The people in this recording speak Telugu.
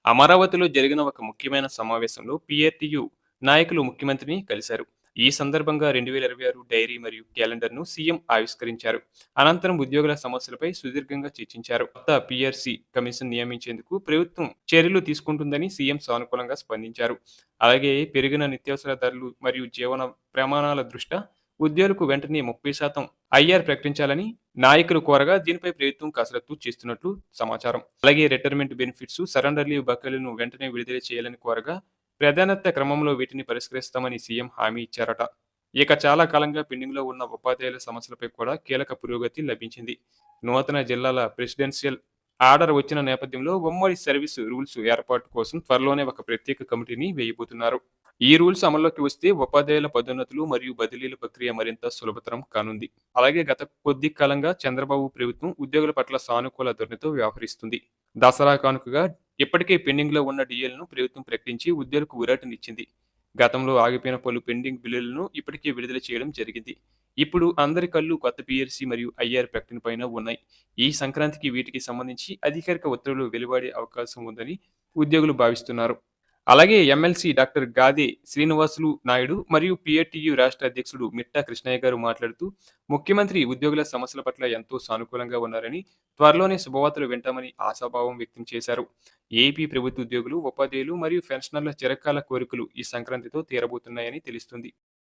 అమరావతిలో జరిగిన ఒక ముఖ్యమైన సమావేశంలో పీఆర్టీయూ నాయకులు ముఖ్యమంత్రిని కలిశారు. ఈ సందర్భంగా 2026 డైరీ మరియు క్యాలెండర్ను సీఎం ఆవిష్కరించారు. అనంతరం ఉద్యోగుల సమస్యలపై సుదీర్ఘంగా చర్చించారు. కొత్త పీఆర్సీ కమిషన్ నియమించేందుకు ప్రభుత్వం చర్యలు తీసుకుంటుందని సీఎం సానుకూలంగా స్పందించారు. అలాగే పెరిగిన నిత్యావసర ధరలు మరియు జీవన ప్రమాణాల దృష్ట్యా ఉద్యోగులకు వెంటనే 30% ఐఆర్ ప్రకటించాలని నాయకులు కోరగా దీనిపై ప్రభుత్వం కసరత్తు చేస్తున్నట్లు సమాచారం. అలాగే రిటైర్మెంట్ బెనిఫిట్స్, సరెండర్ లీవ్ బకాయిలను వెంటనే విడుదల చేయాలని కోరగా ప్రాధాన్యత క్రమంలో వీటిని పరిష్కరిస్తామని సీఎం హామీ ఇచ్చారట. ఇక చాలా కాలంగా పెండింగ్లో ఉన్న ఉపాధ్యాయుల సమస్యలపై కూడా కీలక పురోగతి లభించింది. నూతన జిల్లాల ప్రెసిడెన్షియల్ ఆర్డర్ వచ్చిన నేపథ్యంలో ఉమ్మడి సర్వీసు రూల్స్ ఏర్పాటు కోసం త్వరలోనే ఒక ప్రత్యేక కమిటీని వేయబోతున్నారు. ఈ రూల్స్ అమల్లోకి వస్తే ఉపాధ్యాయుల పదోన్నతులు మరియు బదిలీల ప్రక్రియ మరింత సులభతరం కానుంది. అలాగే గత కొద్ది కాలంగా చంద్రబాబు ప్రభుత్వం ఉద్యోగుల పట్ల సానుకూల ధోరణితో వ్యవహరిస్తుంది. దసరా కానుకగా ఇప్పటికే పెండింగ్లో ఉన్న డిఎల్ను ప్రభుత్వం ప్రకటించి ఉద్యోగులకు ఊరటనిచ్చింది. గతంలో ఆగిపోయిన పలు పెండింగ్ బిల్లులను ఇప్పటికే విడుదల చేయడం జరిగింది. ఇప్పుడు అందరి కళ్ళు కొత్త పీఎల్సీ మరియు ఐఆర్ ప్రకటన పైన ఉన్నాయి. ఈ సంక్రాంతికి వీటికి సంబంధించి అధికారిక ఉత్తర్వులు వెలువడే అవకాశం ఉందని ఉద్యోగులు భావిస్తున్నారు. అలాగే ఎమ్మెల్సీ డాక్టర్ గాదే శ్రీనివాసులు నాయుడు మరియు పీఏటీయూ రాష్ట్ర అధ్యక్షుడు మిట్టా కృష్ణయ్య గారు మాట్లాడుతూ, ముఖ్యమంత్రి ఉద్యోగుల సమస్యల పట్ల ఎంతో సానుకూలంగా ఉన్నారని, త్వరలోనే శుభవార్తలు వింటామని ఆశాభావం వ్యక్తం చేశారు. ఏపీ ప్రభుత్వ ఉద్యోగులు, ఉపాధ్యాయులు మరియు పెన్షనర్ల చిరకాల కోరికలు ఈ సంక్రాంతితో తీరబోతున్నాయని తెలుస్తుంది.